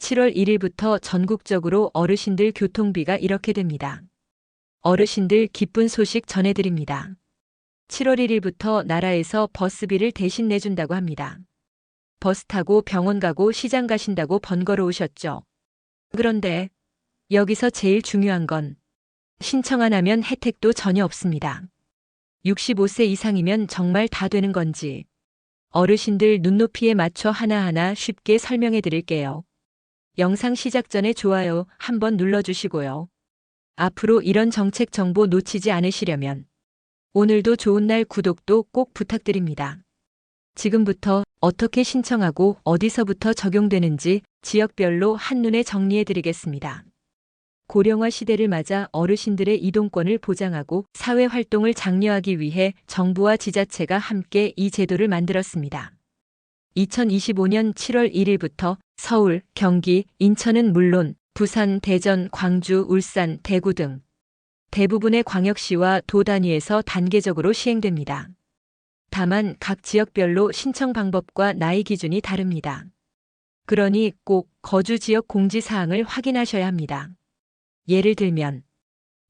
7월 1일부터 전국적으로 어르신들 교통비가 이렇게 됩니다. 어르신들 기쁜 소식 전해드립니다. 7월 1일부터 나라에서 버스비를 대신 내준다고 합니다. 버스 타고 병원 가고 시장 가신다고 번거로우셨죠? 그런데 여기서 제일 중요한 건 신청 안 하면 혜택도 전혀 없습니다. 65세 이상이면 정말 다 되는 건지 어르신들 눈높이에 맞춰 하나하나 쉽게 설명해 드릴게요. 영상 시작 전에 좋아요 한번 눌러주시고요. 앞으로 이런 정책 정보 놓치지 않으시려면 오늘도 좋은 날 구독도 꼭 부탁드립니다. 지금부터 어떻게 신청하고 어디서부터 적용되는지 지역별로 한눈에 정리해 드리겠습니다. 고령화 시대를 맞아 어르신들의 이동권을 보장하고 사회 활동을 장려하기 위해 정부와 지자체가 함께 이 제도를 만들었습니다. 2025년 7월 1일부터 서울, 경기, 인천은 물론 부산, 대전, 광주, 울산, 대구 등 대부분의 광역시와 도 단위에서 단계적으로 시행됩니다. 다만 각 지역별로 신청 방법과 나이 기준이 다릅니다. 그러니 꼭 거주 지역 공지사항을 확인하셔야 합니다. 예를 들면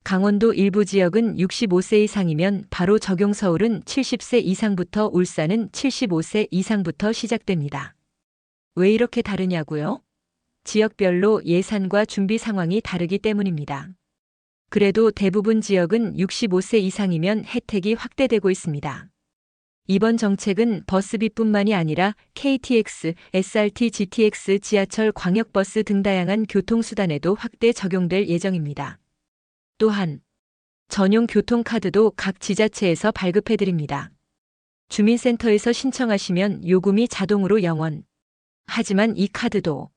강원도 일부 지역은 65세 이상이면 바로 적용, 서울은 70세 이상부터, 울산은 75세 이상부터 시작됩니다. 왜 이렇게 다르냐고요? 지역별로 예산과 준비 상황이 다르기 때문입니다. 그래도 대부분 지역은 65세 이상이면 혜택이 확대되고 있습니다. 이번 정책은 버스비뿐만이 아니라 KTX, SRT, GTX, 지하철, 광역버스 등 다양한 교통수단에도 확대 적용될 예정입니다. 또한 전용 교통카드도 각 지자체에서 발급해드립니다. 주민센터에서 신청하시면 요금이 자동으로 0원. 하지만 이 카드도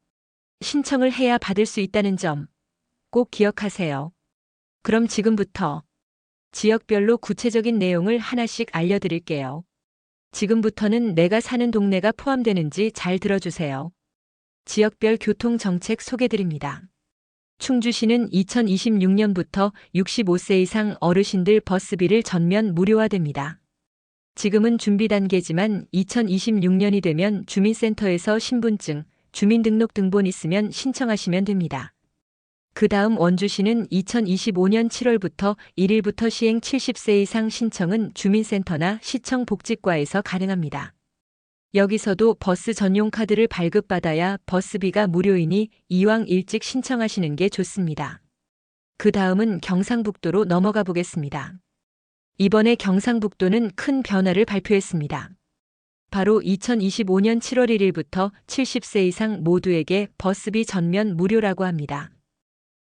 신청을 해야 받을 수 있다는 점 꼭 기억하세요. 그럼 지금부터 지역별로 구체적인 내용을 하나씩 알려드릴게요. 지금부터는 내가 사는 동네가 포함되는지 잘 들어주세요. 지역별 교통정책 소개드립니다. 충주시는 2026년부터 65세 이상 어르신들 버스비를 전면 무료화됩니다. 지금은 준비 단계지만 2026년이 되면 주민센터에서 신분증, 주민등록등본 있으면 신청하시면 됩니다. 그 다음 원주시는 2025년 7월부터 1일부터 시행, 70세 이상 신청은 주민센터나 시청 복지과에서 가능합니다. 여기서도 버스 전용 카드를 발급받아야 버스비가 무료이니 이왕 일찍 신청하시는 게 좋습니다. 그 다음은 경상북도로 넘어가 보겠습니다. 이번에 경상북도는 큰 변화를 발표했습니다. 바로 2025년 7월 1일부터 70세 이상 모두에게 버스비 전면 무료라고 합니다.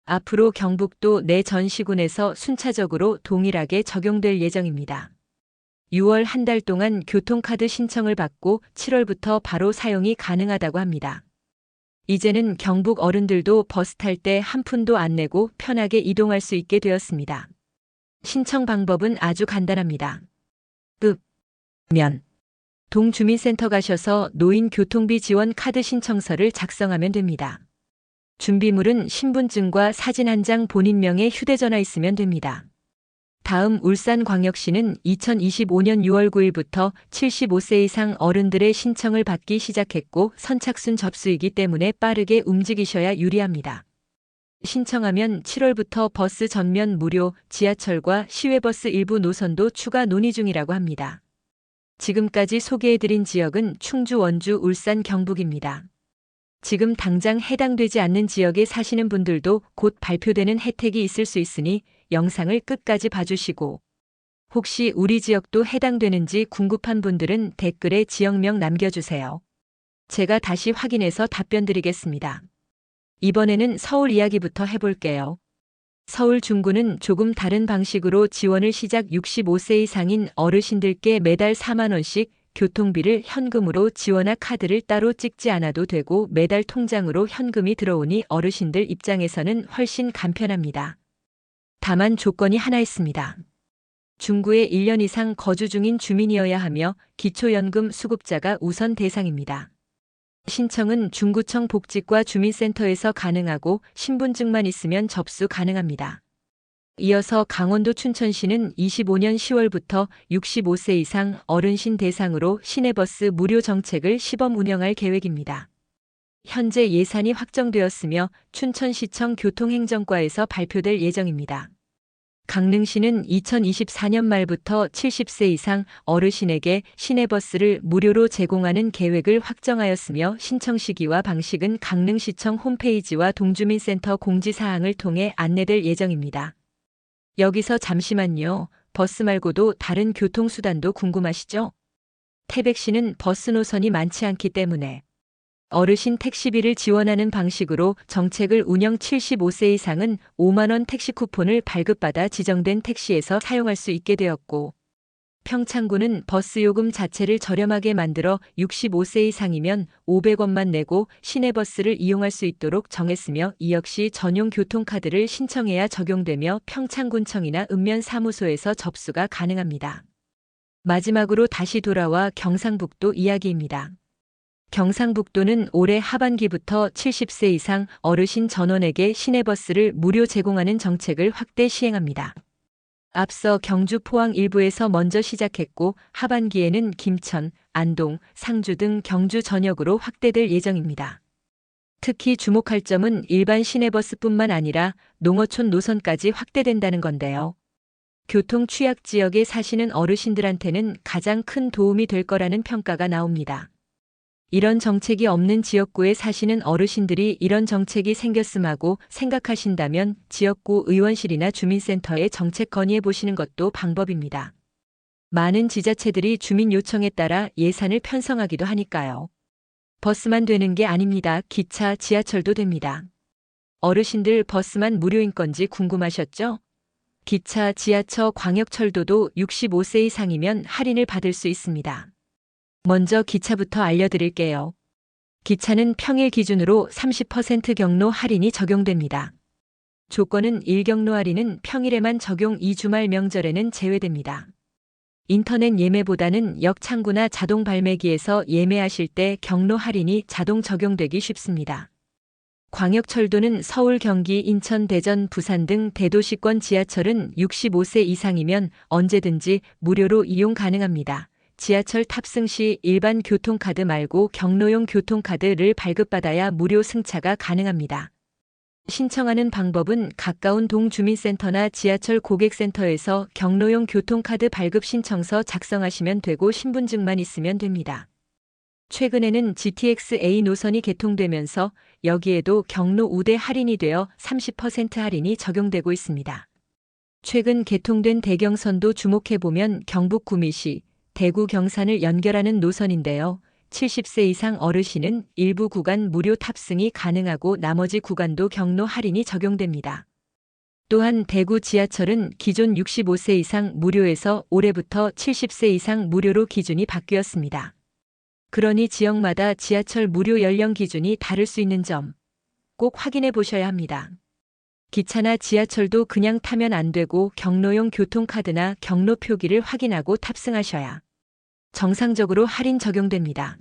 앞으로 경북도 내 전 시군에서 순차적으로 동일하게 적용될 예정입니다. 6월 한 달 동안 교통카드 신청을 받고 7월부터 바로 사용이 가능하다고 합니다. 이제는 경북 어른들도 버스 탈 때 한 푼도 안 내고 편하게 이동할 수 있게 되었습니다. 신청 방법은 아주 간단합니다. 면 동주민센터 가셔서 노인 교통비 지원 카드 신청서를 작성하면 됩니다. 준비물은 신분증과 사진 한 장, 본인명의 휴대전화 있으면 됩니다. 다음 울산광역시는 2025년 6월 9일부터 75세 이상 어른들의 신청을 받기 시작했고 선착순 접수이기 때문에 빠르게 움직이셔야 유리합니다. 신청하면 7월부터 버스 전면 무료, 지하철과 시외버스 일부 노선도 추가 논의 중이라고 합니다. 지금까지 소개해드린 지역은 충주, 원주, 울산, 경북입니다. 지금 당장 해당되지 않는 지역에 사시는 분들도 곧 발표되는 혜택이 있을 수 있으니 영상을 끝까지 봐주시고 혹시 우리 지역도 해당되는지 궁금한 분들은 댓글에 지역명 남겨주세요. 제가 다시 확인해서 답변 드리겠습니다. 이번에는 서울 이야기부터 해볼게요. 서울 중구는 조금 다른 방식으로 지원을 시작. 65세 이상인 어르신들께 매달 4만 원씩 교통비를 현금으로 지원할 카드를 따로 찍지 않아도 되고 매달 통장으로 현금이 들어오니 어르신들 입장에서는 훨씬 간편합니다. 다만 조건이 하나 있습니다. 중구에 1년 이상 거주 중인 주민이어야 하며 기초연금 수급자가 우선 대상입니다. 신청은 중구청 복지과 주민센터에서 가능하고 신분증만 있으면 접수 가능합니다. 이어서 강원도 춘천시는 25년 10월부터 65세 이상 어르신 대상으로 시내버스 무료 정책을 시범 운영할 계획입니다. 현재 예산이 확정되었으며 춘천시청 교통행정과에서 발표될 예정입니다. 강릉시는 2024년 말부터 70세 이상 어르신에게 시내버스를 무료로 제공하는 계획을 확정하였으며 신청 시기와 방식은 강릉시청 홈페이지와 동주민센터 공지사항을 통해 안내될 예정입니다. 여기서 잠시만요. 버스 말고도 다른 교통수단도 궁금하시죠? 태백시는 버스 노선이 많지 않기 때문에 어르신 택시비를 지원하는 방식으로 정책을 운영 75세 이상은 5만 원 택시 쿠폰을 발급받아 지정된 택시에서 사용할 수 있게 되었고, 평창군은 버스 요금 자체를 저렴하게 만들어 65세 이상이면 500원만 내고 시내버스를 이용할 수 있도록 정했으며 이 역시 전용 교통카드를 신청해야 적용되며 평창군청이나 읍면사무소에서 접수가 가능합니다. 마지막으로 다시 돌아와 경상북도 이야기입니다. 경상북도는 올해 하반기부터 70세 이상 어르신 전원에게 시내버스를 무료 제공하는 정책을 확대 시행합니다. 앞서 경주 포항 일부에서 먼저 시작했고 하반기에는 김천, 안동, 상주 등 경주 전역으로 확대될 예정입니다. 특히 주목할 점은 일반 시내버스뿐만 아니라 농어촌 노선까지 확대된다는 건데요. 교통 취약 지역에 사시는 어르신들한테는 가장 큰 도움이 될 거라는 평가가 나옵니다. 이런 정책이 없는 지역구에 사시는 어르신들이 이런 정책이 생겼음하고 생각하신다면 지역구 의원실이나 주민센터에 정책 건의해 보시는 것도 방법입니다. 많은 지자체들이 주민 요청에 따라 예산을 편성하기도 하니까요. 버스만 되는 게 아닙니다. 기차, 지하철도 됩니다. 어르신들 버스만 무료인 건지 궁금하셨죠? 기차, 지하철, 광역철도도 65세 이상이면 할인을 받을 수 있습니다. 먼저 기차부터 알려드릴게요. 기차는 평일 기준으로 30% 경로 할인이 적용됩니다. 조건은 1경로 할인은 평일에만 적용, 2주말 명절에는 제외됩니다. 인터넷 예매보다는 역 창구나 자동 발매기에서 예매하실 때 경로 할인이 자동 적용되기 쉽습니다. 광역철도는 서울, 경기, 인천, 대전, 부산 등 대도시권 지하철은 65세 이상이면 언제든지 무료로 이용 가능합니다. 지하철 탑승 시 일반 교통카드 말고 경로용 교통카드를 발급받아야 무료 승차가 가능합니다. 신청하는 방법은 가까운 동주민센터나 지하철 고객센터에서 경로용 교통카드 발급 신청서 작성하시면 되고 신분증만 있으면 됩니다. 최근에는 GTX-A 노선이 개통되면서 여기에도 경로 우대 할인이 되어 30% 할인이 적용되고 있습니다. 최근 개통된 대경선도 주목해보면 경북 구미시, 대구 경산을 연결하는 노선인데요. 70세 이상 어르신은 일부 구간 무료 탑승이 가능하고 나머지 구간도 경로 할인이 적용됩니다. 또한 대구 지하철은 기존 65세 이상 무료에서 올해부터 70세 이상 무료로 기준이 바뀌었습니다. 그러니 지역마다 지하철 무료 연령 기준이 다를 수 있는 점 꼭 확인해 보셔야 합니다. 기차나 지하철도 그냥 타면 안 되고 경로용 교통카드나 경로 표기를 확인하고 탑승하셔야 정상적으로 할인 적용됩니다.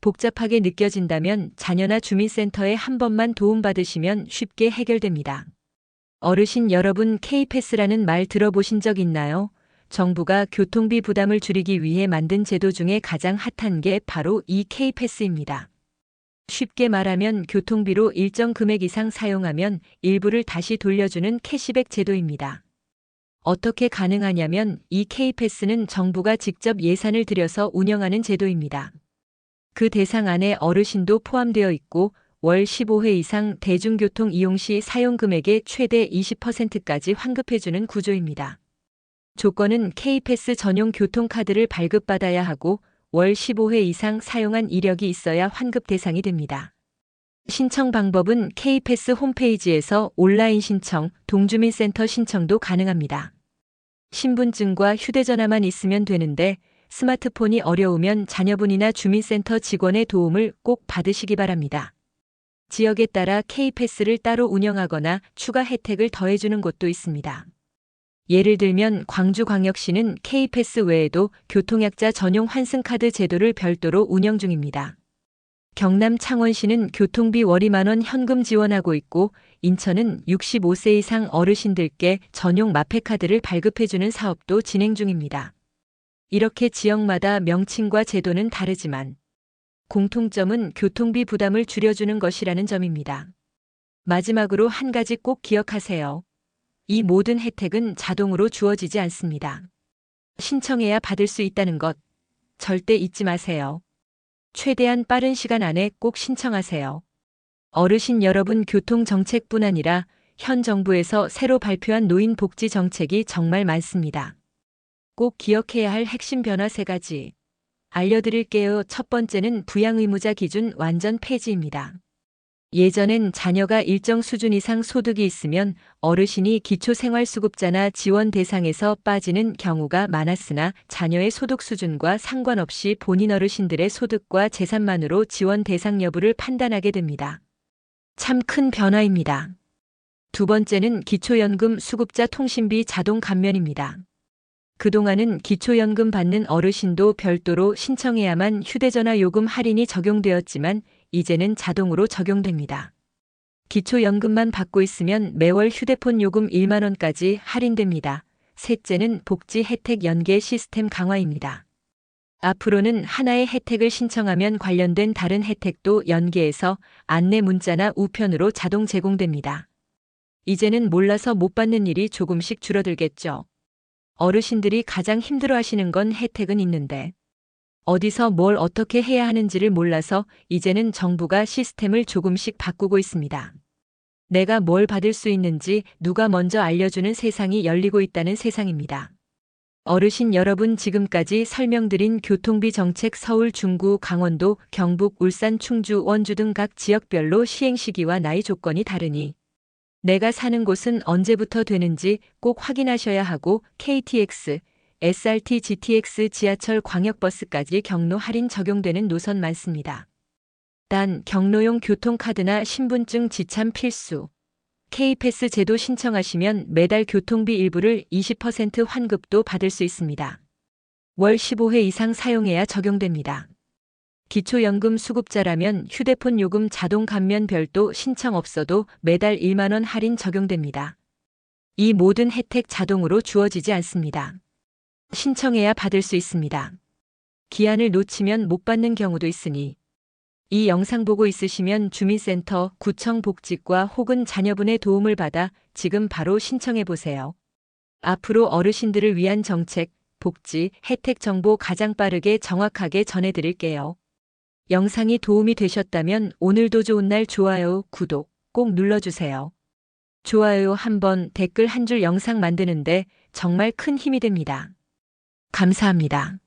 복잡하게 느껴진다면 자녀나 주민센터에 한 번만 도움받으시면 쉽게 해결됩니다. 어르신 여러분, K패스라는 말 들어보신 적 있나요? 정부가 교통비 부담을 줄이기 위해 만든 제도 중에 가장 핫한 게 바로 이 K패스입니다. 쉽게 말하면 교통비로 일정 금액 이상 사용하면 일부를 다시 돌려주는 캐시백 제도입니다. 어떻게 가능하냐면 이 K패스는 정부가 직접 예산을 들여서 운영하는 제도입니다. 그 대상 안에 어르신도 포함되어 있고 월 15회 이상 대중교통 이용 시 사용 금액의 최대 20%까지 환급해주는 구조입니다. 조건은 K패스 전용 교통카드를 발급받아야 하고 월 15회 이상 사용한 이력이 있어야 환급 대상이 됩니다. 신청 방법은 K패스 홈페이지에서 온라인 신청, 동주민센터 신청도 가능합니다. 신분증과 휴대전화만 있으면 되는데 스마트폰이 어려우면 자녀분이나 주민센터 직원의 도움을 꼭 받으시기 바랍니다. 지역에 따라 K패스를 따로 운영하거나 추가 혜택을 더해주는 곳도 있습니다. 예를 들면 광주광역시는 K패스 외에도 교통약자 전용 환승카드 제도를 별도로 운영 중입니다. 경남 창원시는 교통비 월 2만 원 현금 지원하고 있고 인천은 65세 이상 어르신들께 전용 마페카드를 발급해주는 사업도 진행 중입니다. 이렇게 지역마다 명칭과 제도는 다르지만 공통점은 교통비 부담을 줄여주는 것이라는 점입니다. 마지막으로 한 가지 꼭 기억하세요. 이 모든 혜택은 자동으로 주어지지 않습니다. 신청해야 받을 수 있다는 것 절대 잊지 마세요. 최대한 빠른 시간 안에 꼭 신청하세요. 어르신 여러분, 교통정책뿐 아니라 현 정부에서 새로 발표한 노인 복지 정책이 정말 많습니다. 꼭 기억해야 할 핵심 변화 3가지 알려드릴게요. 첫 번째는 부양의무자 기준 완전 폐지입니다. 예전엔 자녀가 일정 수준 이상 소득이 있으면 어르신이 기초생활수급자나 지원 대상에서 빠지는 경우가 많았으나 자녀의 소득 수준과 상관없이 본인 어르신들의 소득과 재산만으로 지원 대상 여부를 판단하게 됩니다. 참 큰 변화입니다. 두 번째는 기초연금 수급자 통신비 자동 감면입니다. 그동안은 기초연금 받는 어르신도 별도로 신청해야만 휴대전화 요금 할인이 적용되었지만 이제는 자동으로 적용됩니다. 기초연금만 받고 있으면 매월 휴대폰 요금 1만 원까지 할인됩니다. 셋째는 복지 혜택 연계 시스템 강화입니다. 앞으로는 하나의 혜택을 신청하면 관련된 다른 혜택도 연계해서 안내 문자나 우편으로 자동 제공됩니다. 이제는 몰라서 못 받는 일이 조금씩 줄어들겠죠. 어르신들이 가장 힘들어하시는 건 혜택은 있는데 어디서 뭘 어떻게 해야 하는지를 몰라서 이제는 정부가 시스템을 조금씩 바꾸고 있습니다. 내가 뭘 받을 수 있는지 누가 먼저 알려주는 세상이 열리고 있다는 세상입니다. 어르신 여러분, 지금까지 설명드린 교통비 정책 서울, 중구, 강원도, 경북, 울산, 충주, 원주 등 각 지역별로 시행 시기와 나이 조건이 다르니 내가 사는 곳은 언제부터 되는지 꼭 확인하셔야 하고 KTX, SRT, GTX, 지하철, 광역버스까지 경로 할인 적용되는 노선 많습니다. 단 경로용 교통카드나 신분증 지참 필수. K패스 제도 신청하시면 매달 교통비 일부를 20% 환급도 받을 수 있습니다. 월 15회 이상 사용해야 적용됩니다. 기초연금 수급자라면 휴대폰 요금 자동 감면 별도 신청 없어도 매달 1만 원 할인 적용됩니다. 이 모든 혜택 자동으로 주어지지 않습니다. 신청해야 받을 수 있습니다. 기한을 놓치면 못 받는 경우도 있으니 이 영상 보고 있으시면 주민센터, 구청 복지과 혹은 자녀분의 도움을 받아 지금 바로 신청해 보세요. 앞으로 어르신들을 위한 정책, 복지, 혜택 정보 가장 빠르게 정확하게 전해드릴게요. 영상이 도움이 되셨다면 오늘도 좋은 날 좋아요, 구독 꼭 눌러주세요. 좋아요 한 번, 댓글 한 줄 영상 만드는데 정말 큰 힘이 됩니다. 감사합니다.